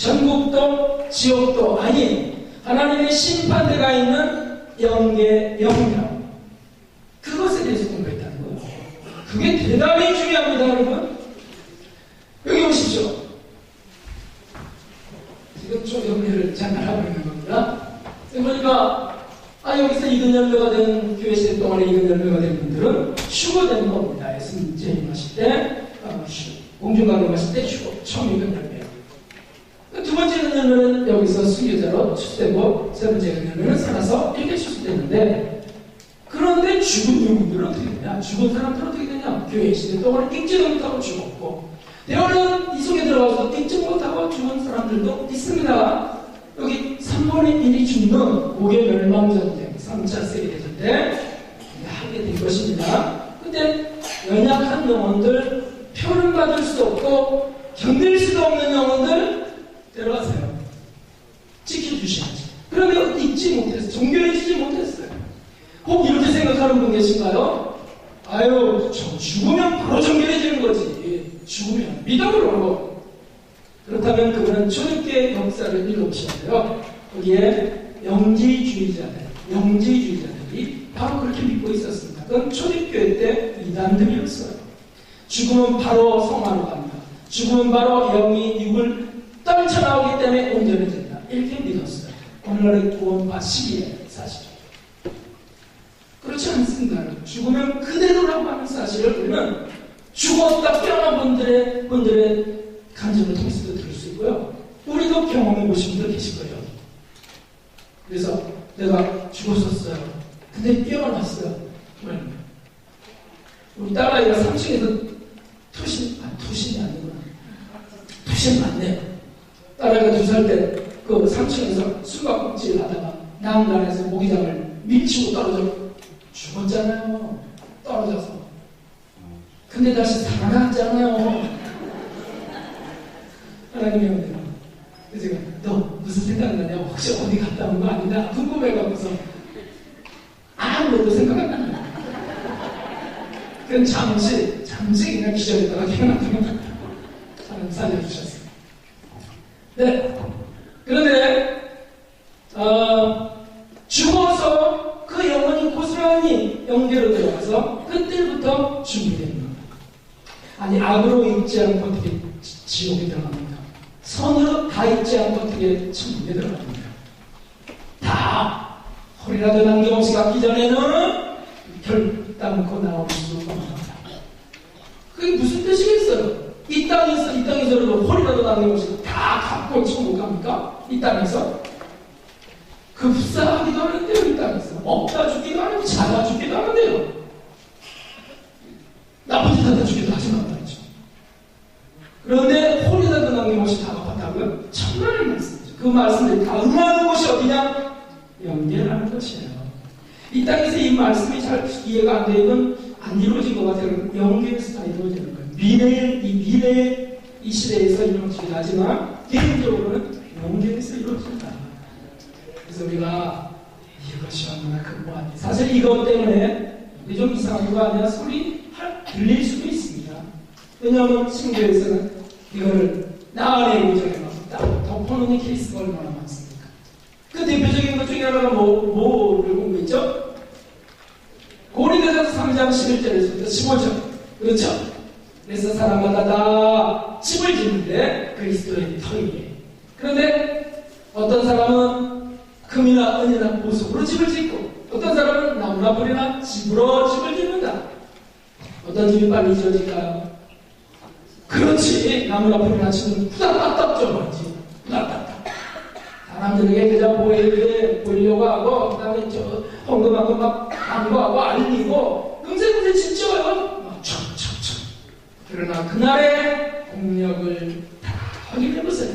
천국도 지옥도 아닌 하나님의 심판대가 있는 영계 영역, 그것에 대해서 공부했다는 거예요. 그게 대단히 중요합니다, 여러분. 여기 보십시오. 지금 좀 연결을 잠깐 하고 있는 겁니다. 보니까 여기서 이근 열매가 된, 교회 시대 동안에 이근 열매가 된 분들은 휴거되는 겁니다. 예수님 재림하실 때, 공중강림하실 때 휴거, 처음 이근 열매예요. 두 번째 이근 열매는 여기서 순교자로 출세되고, 세 번째 이근 열매는 살아서 이렇게 출세되는데, 그런데 죽은 영혼들은 어떻게 되냐? 죽은 사람들은 어떻게 되냐? 교회 시대 동안에 읽지도 못하고 죽었고, 때로는 이 속에 들어가서 읽지 못하고 죽은 사람들도 있습니다. 여기 3분의 1이 죽는 고개 멸망전쟁, 3차 세계대전 때 하게 된 것입니다. 근데 연약한 영혼들, 표를 받을 수 없고 견딜 수도 없는 영혼들 데려가세요. 지켜주셔야지. 그런데 잊지 못했어요. 정결해지지 못했어요. 혹 이렇게 생각하는 분 계신가요? 저 죽으면 바로 정결해지는 거지. 죽으면 믿음으로. 그렇다면 그분은 초대교회 역사를 읽어보셔야 돼요. 거기에 영지주의자들이 바로 그렇게 믿고 있었습니다. 그건 초대교회 때 이단들이었어요. 죽으면 바로 성화로 갑니다. 죽으면 바로 영이 육을 떨쳐나오기 때문에 온전해진다. 이렇게 믿었어요. 오늘날의 구원파 시기에 사실. 그렇지 않습니다. 죽으면 그대로라고 하는 사실을 우리는 죽었다 깨어난 분들의 간증을 통해서도 들을 수 있고요. 우리도 경험해 보신 분들 계실 거예요. 그래서 내가 죽었었어요. 근데 깨어났어요. 우리 딸아이가 3층에서 투신이 아니구나. 투신 맞네요. 딸아이가 2살 때 그 3층에서 숨바꼭질 하다가 난간에서 모기장을 밀치고 떨어져 죽었잖아요. 떨어져서. 근데 다시 살아났잖아요. 하나님이 오네요. 그래서 제가 너 무슨 생각나냐? 혹시 어디 갔다 온 거 아니다? 궁금해가면서 아무것도 생각 안 나요. 그럼 잠시 그냥 기절했다가 태어났다가 하나님 살려주셨어요. 네. 그런데 죽어서 그 영혼이 고스란히 영계로 들어가서 그때부터 준비되는 겁니다. 아니 악으로 읽지 않고 어떻게 지옥에 들어갑니까? 선으로 다 잊지 않고 어떻게 천국에 들어갑니까? 다 허리라도 남김없이 갔기 전에는 결단코 나올 수 없습니다. 그게 무슨 뜻이겠어요? 이 땅에서라도 허리라도 남김없이 다 갖고 천국 갑니까? 이 땅에서? 급사하기도 하는데요. 이 땅에서 없다 죽기도 하는데 작아 죽기도 하는데요. 나쁜 짓 하다 죽기도 하지만 말이죠. 그런데 홀이라도 남김없이 다 갚았다고요? 천만의 말씀이죠. 그 말씀을 다 응하는 곳이 어디냐? 영계라는 것이에요. 이 땅에서 이 말씀이 잘 이해가 안 되면 안 이루어진 것 같아요. 영계에서 다 이루어지는 거예요. 미래의 이 시대에서 이루어지긴 하지만 개인적으로는 영계에서 이루어진다. 그래서 우리가 이것이 얼마나 근거한지, 사실 이것 때문에 좀 이상한 거 아니라 소리 들릴 수도 있습니다. 왜냐하면 친구에서는 이거를 나안의 우정에 딱 덮어놓는 케이스가 얼마나 많습니까? 그 대표적인 것 중에 하나가 뭐를 공부했죠? 고린도전서 3장 11절에서부터 15절. 그렇죠? 그래서 사람마다 다 집을 짓는데 그리스도의 터이에. 그런데 어떤 사람은 금이나 은이나 보석으로 집을 짓고, 어떤 사람은 나무나 불이나 집으로 집을 짓는다. 어떤 집이 빨리 지어질까요? 그렇지. 나무나 불이나 집은 후다닥닥 져버리지. 후다닥닥. 사람들에게 그저 보이려고 하고, 그 다음에 헌금하고 막 광고하고 알리고, 금세금세 짓져요. 막 촥촥촥. 그러나 그날의 공력을 다 확인해보세요.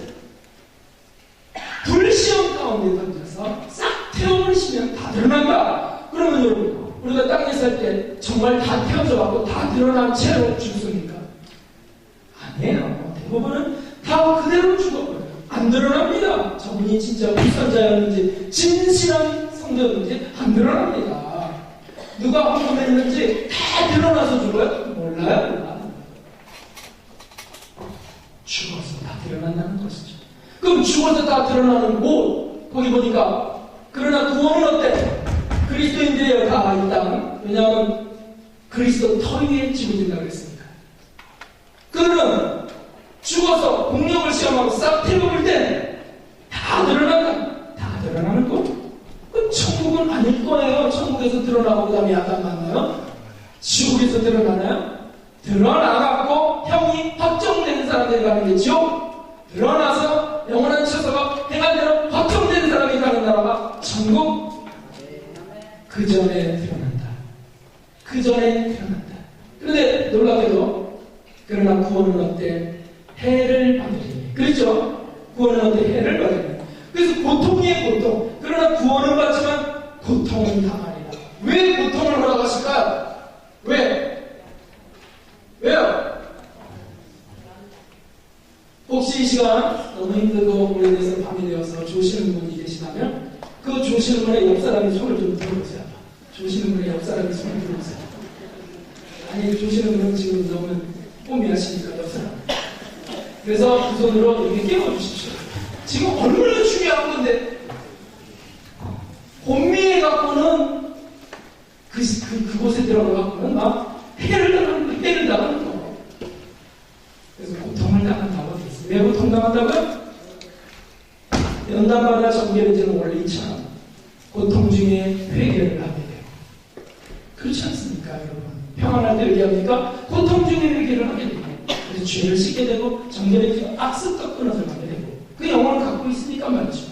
불시험 가운데 던져서 싹 태워버리시면 다 드러난다. 그러면 여러분, 우리가 땅에 살 때 정말 다 태워져갖고 다 드러난 채로 죽습니까? 아니에요. 대부분은 다 그대로 죽어버려요. 안 드러납니다. 저분이 진짜 불선자였는지 진실한 성도였는지 안 드러납니다. 누가 헌금했는지 다 드러나서 죽어요? 몰라요. 죽어서 다 드러난다는 것이죠. 그 그럼 죽어서 다 드러나는 곳, 거기 보니까. 그러나 구원은 어때? 그리스도인들이에요, 다 이 땅. 왜냐하면 그리스도 터 위에 집어진다고 했습니다. 그는 죽어서 공력을 시험하고 싹 태워볼 때 다 드러난다. 다 드러나는 것. 그 천국은 아닐 거예요. 천국에서 드러나고 그 다음에 아담 만나요? 지옥에서 드러나나요? 드러나갖고 형이 확정되는 사람들이 가는 게죠. 드러나서 영원한 처소가 행한 대로 확정되는 사람이 가는 나라가 천국. 그 전에 드러난다. 그 전에 드러난다. 그런데 놀랍게도 그러나 구원은 어때? 해를 받으리니. 그렇죠? 구원은 어때? 해를 받으리니. 그래서 고통이에요, 고통. 그러나 구원은 받지만 고통은 당하리라. 왜 고통을 허락하실까요? 왜? 왜요? 혹시 이 시간 너무 힘들고 오래돼서 밤이 되어서 조시는 분이 계시다면 그 조시는 분의 옆 사람이 손을 좀 들어보세요. 조시는 분의 옆 사람이 손을 들어보세요. 아니, 조시는 분은 지금 너무 꼼미하시니까 옆 사람. 그래서 그 손으로 이렇게 깨워주십시오. 지금 얼마나 중요한 건데 곤미해 갖고는 그곳에 들어가 갖고는 막 해를 당하는 거. 그래서 고통을 당한다고 돼 있어요. 왜 고통당한다고요? 연단마다 정결해지는 원리처럼 고통 중에 회개를 하게 돼요. 그렇지 않습니까, 여러분? 평안할 때 얘기합니까? 고통 중에 회개를 하게 되고, 그래서 죄를 씻게 되고, 정결해지고 악습과 끊어져 가게 되고, 그 영혼을 갖고 있으니까 말이죠.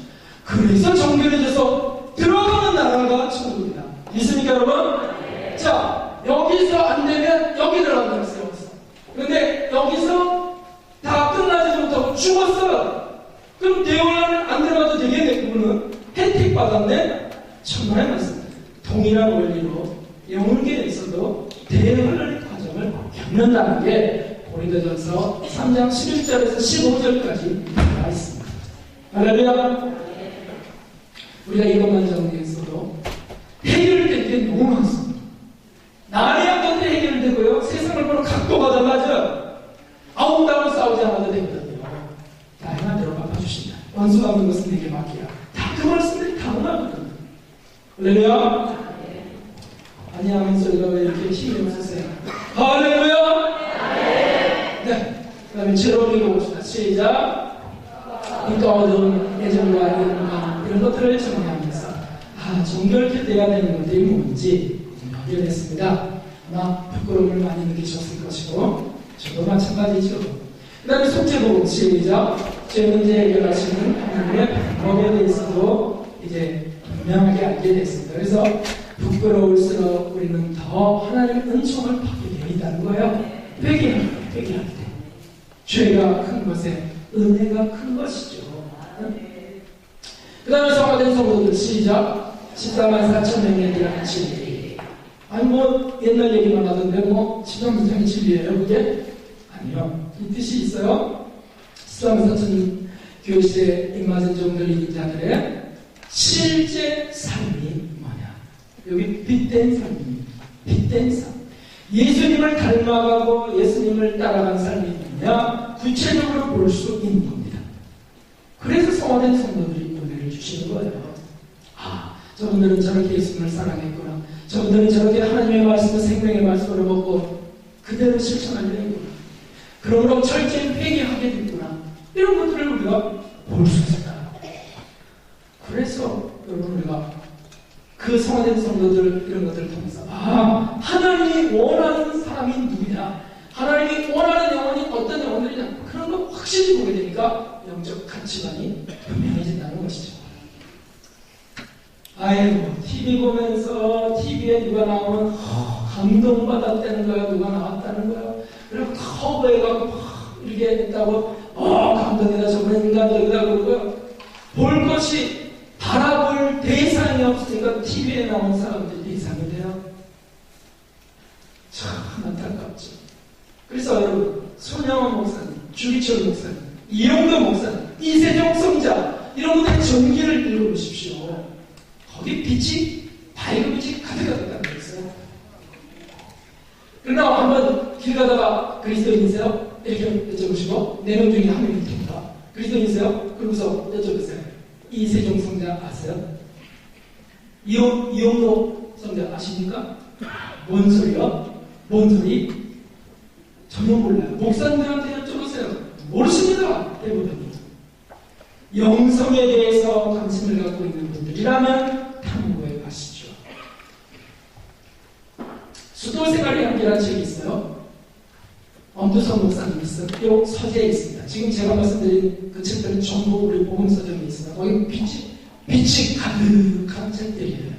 그래서 정결해져서 들어가는 나라가 천국이다. 있습니까, 여러분? 네. 자, 여기서 안 되면 여기 들어간다고 했어요, 여기서. 그런데 여기서 다 끝나지 못하고 죽었어요. 그럼 대원은 안 들어가도 되겠네, 그분은. 혜택 받았네? 천만의 말씀. 동일한 원리로 영혼계에 있어도 대혼의 과정을 겪는다는 게 고린도전서 3장 11절에서 15절까지 나와 있습니다. 할렐루야. 우리가 이것만 정리했어도 해결될 게 너무 많습니다. 남의 한건데 해결되고요. 세상을 보는 각도가 달라져요. 아웅다고 싸우지 않아도 되거든요. 다양한 대로 갚아주신다. 원수 갚는 것은 내게 맡기라. 다 그 말씀들이 다 응하거든요. 할렐루야. 아니 하면 소리가 왜 이렇게 힘이 없으세요? 할렐루야. 네. 그 다음에 제로 읽어봅시다. 시작. 그러니까 어두운 애정과 이런 이런 것들을 정리하면서 정결케 돼야 되는 것들이 뭔지 발견했습니다. 아마 부끄러움을 많이 느끼셨을 것이고 저도 마찬가지죠. 그 다음에 속죄복음 시작. 죄 문제 해결하시는 하나님의 방법에 대해서도 이제 분명하게 알게 됐습니다. 그래서 부끄러울수록 우리는 더 하나님의 은총을 받게 되어 있다는 거예요. 회개할 때 죄가 큰 것에 은혜가 큰 것이죠. 그 다음에 성화된 성도들 시작. 14만 4천 명에 대한 진리. 아니 뭐 옛날 얘기만 하던데 뭐 13문장이 진리예요 그게? 아니요. 이 뜻이 있어요. 14만 4천 교시에 입맞은 종들 이긴 자들의 실제 삶이 뭐냐. 여기 빗댄 삶입니다. 빗댄 삶. 예수님을 닮아가고 예수님을 따라간 삶이 뭐냐. 구체적으로 볼 수 있는 겁니다. 그래서 성화된 성도들이 은혜를 주시는 거예요. 저분들은 저렇게 예수님을 사랑했구나. 저분들은 저렇게 하나님의 말씀을 생명의 말씀으로 먹고 그대로 실천하게 되는구나. 그러므로 철저히 회개하게 됐구나. 이런 것들을 우리가 볼 수 있다. 그래서 여러분 우리가 그 성화된 성도들 이런 것들을 통해서 하나님이 원하는 사람이 누구냐, 하나님이 원하는 영혼이 어떤 영혼들이냐, 그런 거 확실히 보게 되니까 영적 가치관이 분명해진다는 것이죠. 아이고, TV 보면서 TV에 누가 나오면 감동받았다는 거야, 누가 나왔다는 거야. 그리고 커버해갖고 이렇게 했다고 감동이다, 저번에 인간적이다 그러고요. 볼 것이 바라볼 대상이 없으니까 TV에 나온 사람들이 대상이 돼요. 참 안타깝죠. 그래서 여러분, 손영원 목사님, 주기철 목사님, 이용도 목사님, 이세종 성자 이런 분들의 전기를 읽어보십시오. 거기 빛이, 밝은 빛이 가득하다는 거였어요. 그러나 한번 길 가다가 그리스도인이세요? 이렇게 여쭤보시고 4명 중에 한 명일 테니까 그리스도인이세요? 그리고 누구서 여쭤보세요. 이세종 성자 아세요? 이용도 성자 아십니까? 뭔 소리요? 뭔 소리? 전혀 몰라요. 목사님들한테 여쭤보세요. 모르십니다. 대부분. 영성에 대해서 관심을 갖고 있는 분들이라면 탐구해 가시죠. 수도생활의 향기라는 책이 있어요. 엄두성 목사님이 쓴 요 서재에 있습니다. 지금 제가 말씀드린 그 책들은 전부 우리 복음 서점에 있습니다. 거기 빛이 가득한 책들이에요.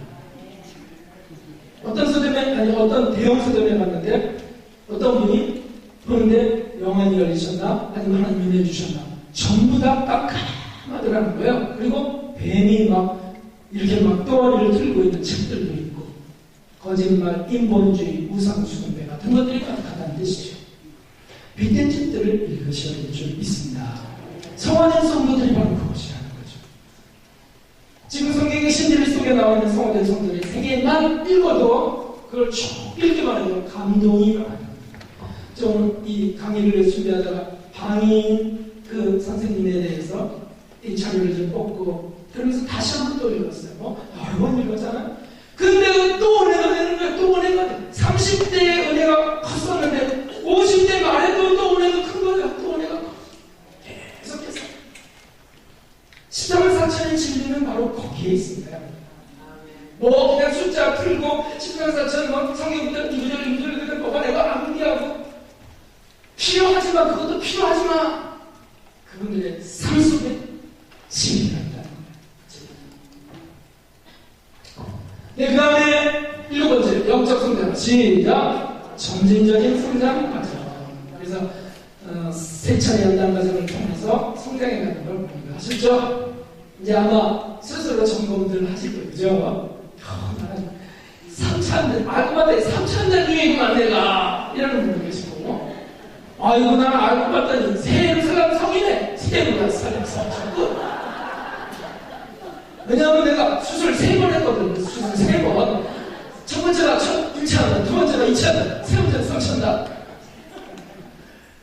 어떤 서점에, 아니 어떤 대형 서점에 갔는데 어떤 분이 그런데 영안이 열리셨나? 아니면 하나님 은혜 주셨나? 전부 다 깜깜하더라는 거예요. 그리고 뱀이 막 이렇게 막 덩어리를 들고 있는 책들도 있고 거짓말, 인본주의, 우상숭배 같은 것들이 가득하다는 뜻이죠. 빛된 책들을 읽으셔야 될 줄 믿습니다. 성화된 성도들이 바로 그것이라는 거죠. 지금 성경의 신들 속에 나와 있는 성화된 성도들의 세계만 읽어도 그걸 쭉 읽기만 해도 감동이 일어나요. 좀 이 강의를 준비하다가 방인 그 선생님에 대해서 이 자료를 좀 뽑고 그러면서 다시 한번 또 읽었어요. 여러 번 읽었잖아요. 근데 또 은혜가 되는 거예요. 또 은혜가 돼. 30대에 은혜가 컸었는데 50대 말에도 또 은혜가 큰 거예요. 또 은혜가 커. 계속해서. 십자가 사천의 진리는 바로 거기에 있습니다. 뭐 그냥 숫자 풀고 십자가 사천 뭐 성경부터 이구절 뽑아내고 암기하고 필요하지만 그것도 필요하지만 그분들의 삶 속에 진리가 있다는 거예요. 네, 그 다음에 7번째 영적 성장. 시작. 점진적인 성장 과정. 그래서 세 차례 연단 과정을 통해서 성장해 가는 걸 공부하셨죠? 이제 아마 스스로 점검들 하실 거예요. 그죠? 나는 3차인데 알고 봤더니 3차인데 중이구만 내가 이러는 분도 계시고 아이고 나는 알고 봤더니 새해를 살람 성이네. 새해를 살람 성. 왜냐하면 내가 수술 3번 했거든. 수술 3번. 첫 번째가 1차한다. 두 번째가 2차한다. 세 번째가 3차한다.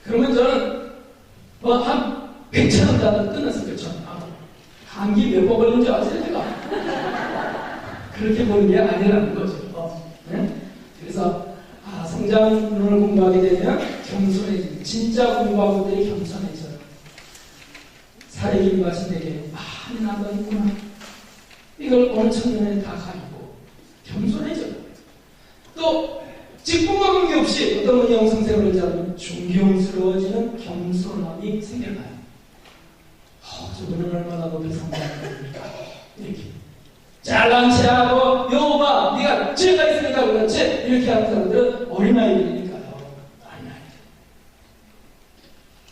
그러면 저는 뭐 한 100차는 다 끝났을 거죠. 감기 몇 번 걸린 줄 아세요? 제가? 그렇게 보는 게 아니라는 거죠. 네? 그래서 성장론을 공부하게 되면 겸손해집니다. 진짜 공부하는 분들이 겸손해져요. 사례기 마신 내게 많이 나도 있구나. 이걸 어느 청년에 다 가지고 겸손해져요. 또 직분과 관계없이 어떤 분이 영성생활을 잘하면 존경스러워지는 겸손함이 생겨나요. 저분은 얼마나 높이 성장하는 겁니까? 이렇게 잘난 체하고 여호와 네가 죄가 있으니까 그렇지 이렇게 하는 사람들은 어린아이들이니까요. 어린아이들.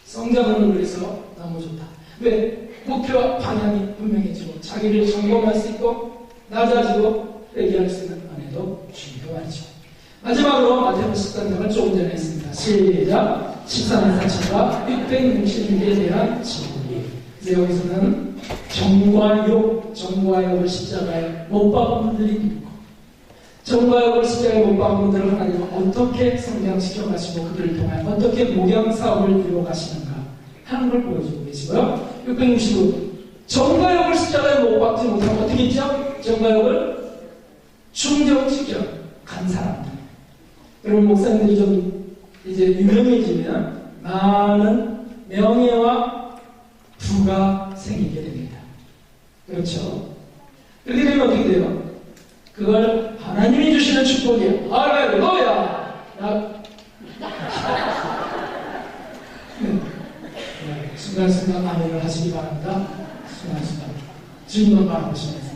성장은 그래서 너무 좋다. 왜? 목표와 방향이 분명해지고 자기를 점검할 수 있고 낮아지고 회개할 수 있는 은혜도 중요하죠. 마지막으로 마태복음 13장을 조금 전에 했습니다. 시작. 14만 4천과 660일에 대한 진리. 이제 여기서는 정과 욕을 십자가에 못 박은 분들이 있고 정과 욕을 십자가에 못 박은 분들을 하나님은 어떻게 성장시켜 가시고 그들을 통해 어떻게 목양 사업을 이루어 가시는가 하는 걸 보여주고 계시고요. 665 정과 욕을 십자가에 못 박지 못하면 어떻게 했죠? 정과 욕을 충족시켜 간 사람들. 여러분 목사님들이 좀 이제 유명해지면 많은 명예와 부가 생기게 됩니다. 그렇죠? 그렇게 되면 어떻게 돼요? 그걸 하나님이 주시는 축복이에요. 할렐루야! 순간순간 아멘을 하시기 바랍니다. 순간순간. 주님만 바라보시면서.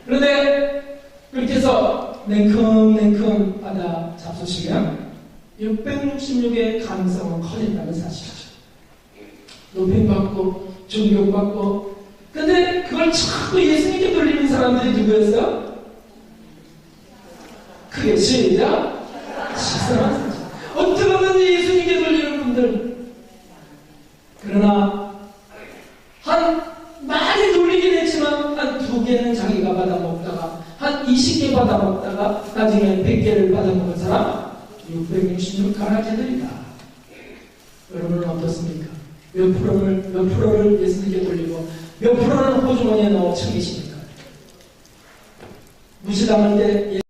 그런데 그렇게 해서 냉큼 받아 잡수시면 666의 가능성은 커진다는 사실이죠. 높임받고 존경받고 근데 그걸 자꾸 예수님께 돌리는 사람들이 누구였어요? 크게 시작 식상한 사실. 어떻게 하든지 예수님께 돌리는 분들 그러나 많이 돌리긴 했지만 한 2개는 자기가 받아먹다가 한 20개 받아먹다가 나중에 100개를 받아먹은 사람 666 가라지들이다. 여러분은 어떻습니까? 몇 프로를 예수님께 돌리고 몇 프로는 호주머니에 넣어 챙기십니까? 무시당할 때